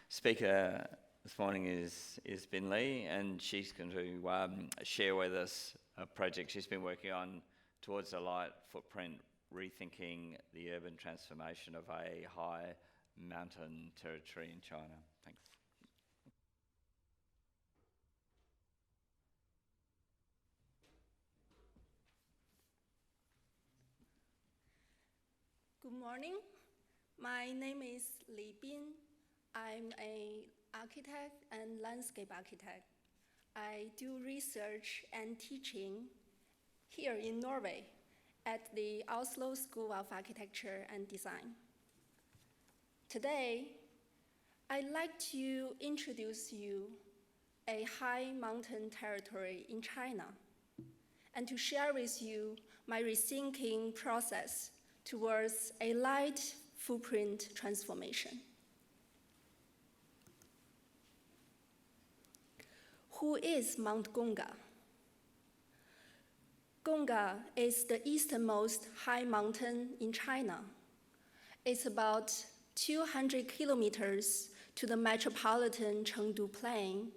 speaker this morning is Bin Lee, and she's going to share with us a project she's been working on towards a light footprint, rethinking the urban transformation of a high mountain territory in China. Thanks. Good morning. My name is Li Bin. I'm an architect and landscape architect. I do research and teaching here in Norway at the Oslo School of Architecture and Design. Today, I'd like to introduce you a high mountain territory in China and to share with you my rethinking process towards a light footprint transformation. Who is Mount Gongga? Gongga is the easternmost high mountain in China. It's about 200 kilometers to the metropolitan Chengdu Plain.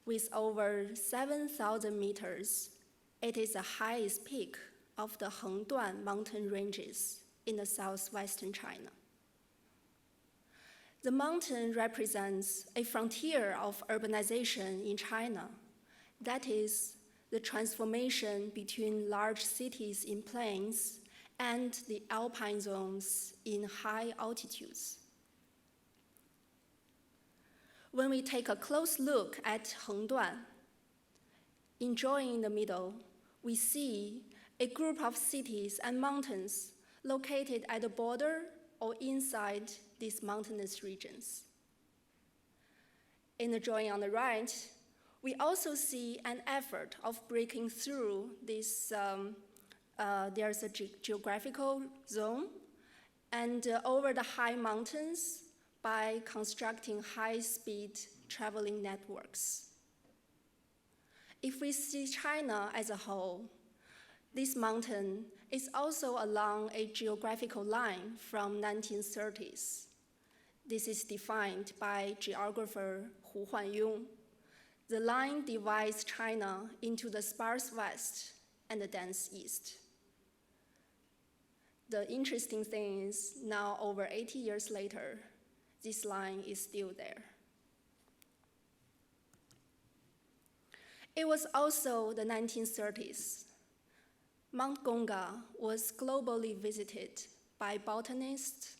With over 7,000 meters, it is the highest peak of the Hengduan mountain ranges in the southwestern China. The mountain represents a frontier of urbanization in China, that is, the transformation between large cities in plains and the alpine zones in high altitudes. When we take a close look at Hengduan, enjoying in the middle, we see a group of cities and mountains located at the border or inside these mountainous regions. In the drawing on the right, we also see an effort of breaking through this, there's a geographical zone, and over the high mountains by constructing high-speed traveling networks. If we see China as a whole, this mountain is also along a geographical line from 1930s. This is defined by geographer Hu Huanyong. The line divides China into the sparse west and the dense east. The interesting thing is now, over 80 years later, this line is still there. It was also the 1930s. Mount Gongga was globally visited by botanists,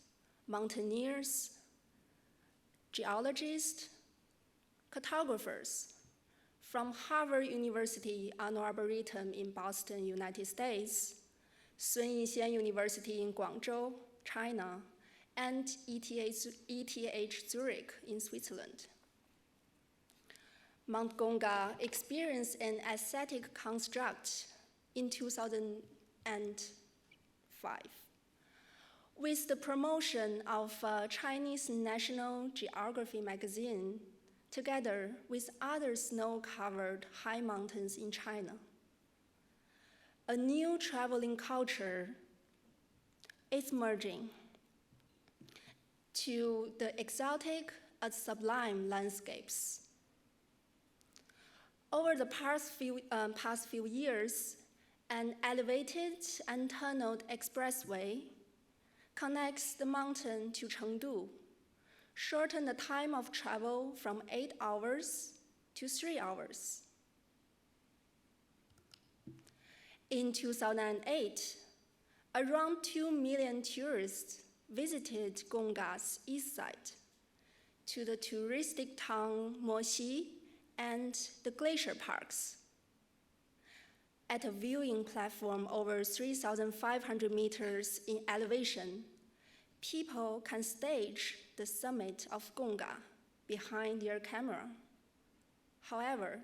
mountaineers, geologists, cartographers from Harvard University Ann Arboretum in Boston, United States, Sun Yat-sen University in Guangzhou, China, and ETH Zurich in Switzerland. Mount Gongga experienced an aesthetic construct in 2005. With the promotion of Chinese National Geography magazine, together with other snow-covered high mountains in China, a new traveling culture is merging to the exotic and sublime landscapes. Over the past few years, an elevated and tunneled expressway connects the mountain to Chengdu, shorten the time of travel from 8 hours to 3 hours. In 2008, around 2 million tourists visited Gongga's east side to the touristic town Moxi and the glacier parks. At a viewing platform over 3,500 meters in elevation, people can stage the summit of Gongga behind their camera. However,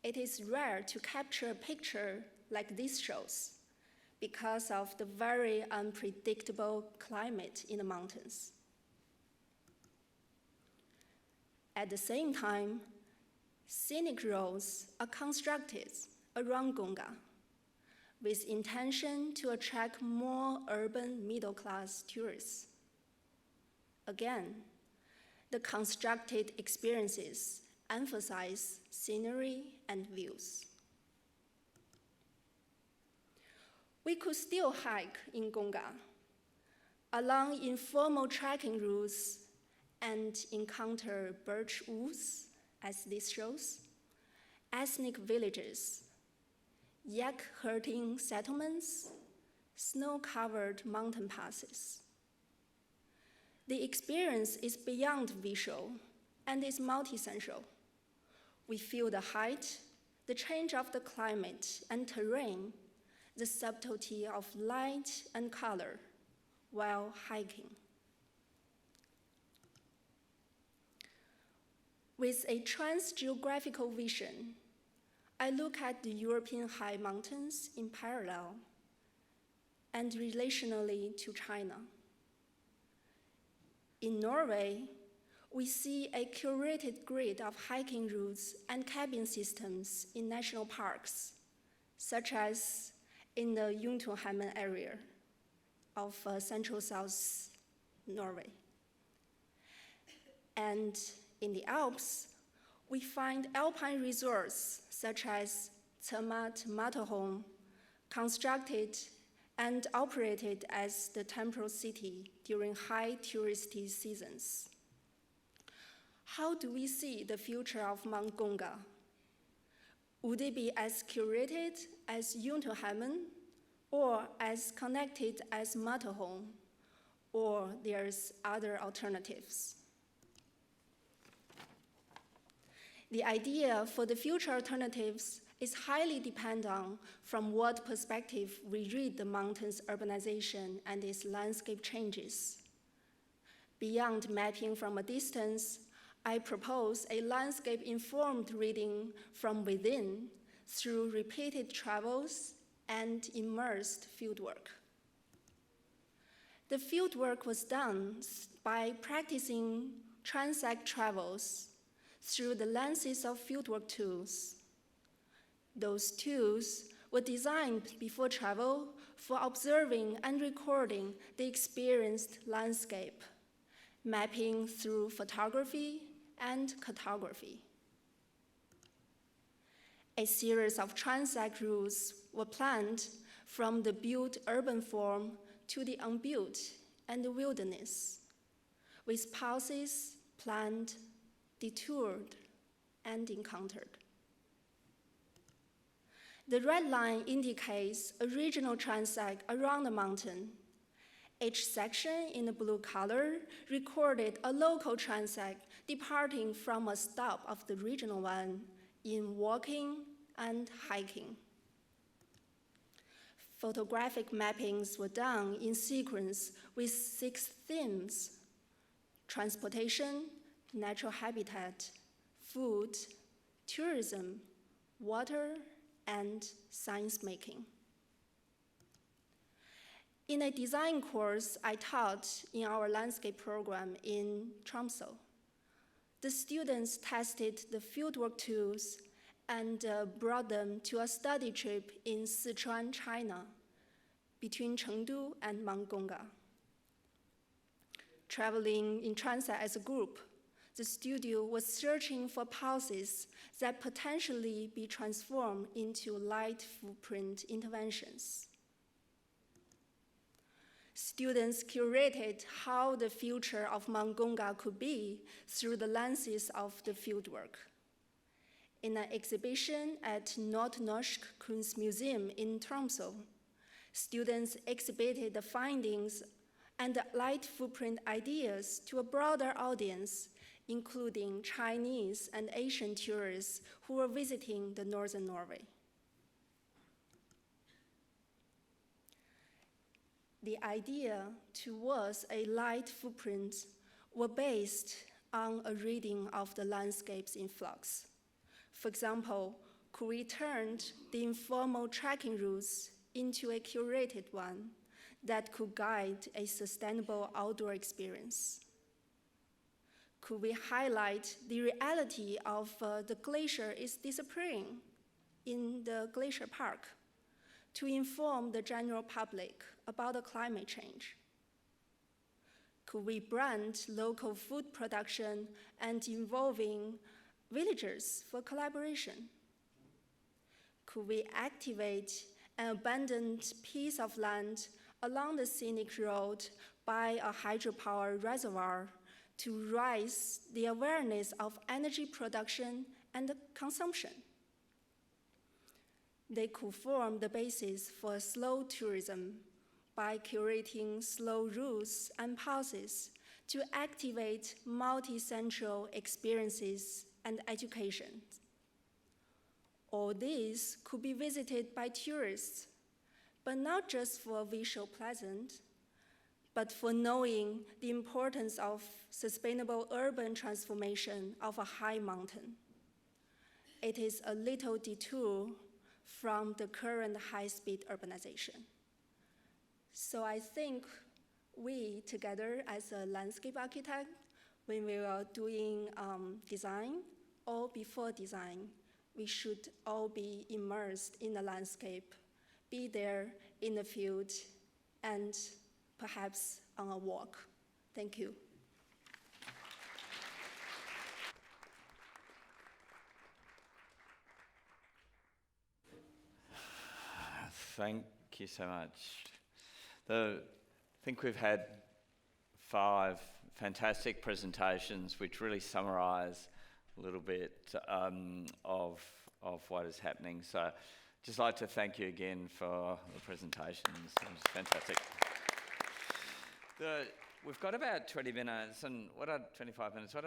it is rare to capture a picture like this shows because of the very unpredictable climate in the mountains. At the same time, scenic roads are constructed around Gongga with intention to attract more urban middle-class tourists. Again, The constructed experiences emphasize scenery and views. We could still hike in Gonga, along informal trekking routes, and encounter birch woods, as this shows, ethnic villages, yak-herding settlements, snow-covered mountain passes. The experience is beyond visual and is multisensual. We feel the height, the change of the climate and terrain, the subtlety of light and color while hiking. With a trans-geographical vision, I look at the European high mountains in parallel and relationally to China. In Norway, we see a curated grid of hiking routes and cabin systems in national parks, such as in the Jotunheimen area of central south Norway. And in the Alps, we find alpine resorts such as Zermatt Matterhorn, constructed and operated as the temple city during high touristy seasons. How do we see the future of Mount Gonga? Would it be as curated as Jotunheimen, or as connected as Matterhorn, or there's other alternatives? The idea for the future alternatives is highly dependent from what perspective we read the mountain's urbanization and its landscape changes. Beyond mapping from a distance, I propose a landscape-informed reading from within through repeated travels and immersed fieldwork. The fieldwork was done by practicing transect travels through the lenses of fieldwork tools. Those tools were designed before travel for observing and recording the experienced landscape, mapping through photography and cartography. A series of transect routes were planned from the built urban form to the unbuilt and the wilderness, with pauses planned, detoured, and encountered. The red line indicates a regional transect around the mountain. Each section in the blue color recorded a local transect departing from a stop of the regional one in walking and hiking. Photographic mappings were done in sequence with 6 themes: transportation, natural habitat, food, tourism, water, and science making. In a design course I taught in our landscape program in Tromsø, the students tested the fieldwork tools and brought them to a study trip in Sichuan, China, between Chengdu and Mount Gonga. Traveling in transit as a group, the studio was searching for pulses that potentially be transformed into light footprint interventions. Students curated how the future of Mount Gonga could be through the lenses of the fieldwork. In an exhibition at Norske Kunstmuseum in Tromsø, students exhibited the findings and the light footprint ideas to a broader audience, including Chinese and Asian tourists who were visiting the northern Norway. The idea towards a light footprint were based on a reading of the landscapes in flux. For example, could we turn the informal trekking routes into a curated one that could guide a sustainable outdoor experience? Could we highlight the reality of the glacier is disappearing in the glacier park to inform the general public about the climate change? Could we brand local food production and involving villagers for collaboration? Could we activate an abandoned piece of land along the scenic road by a hydropower reservoir to raise the awareness of energy production and consumption? They could form the basis for slow tourism by curating slow routes and pauses to activate multi-sensual experiences and education. All these could be visited by tourists, but not just for visual pleasant, but for knowing the importance of sustainable urban transformation of a high mountain. It is a little detour from the current high-speed urbanization. So I think we, together as a landscape architect, when we are doing design or before design, we should all be immersed in the landscape, be there in the field, and perhaps on a walk. Thank you. Thank you so much. I think we've had 5 fantastic presentations which really summarize a little bit of what is happening. So just like to thank you again for the presentations. It was fantastic. We've got about 20 minutes, and 25 minutes? What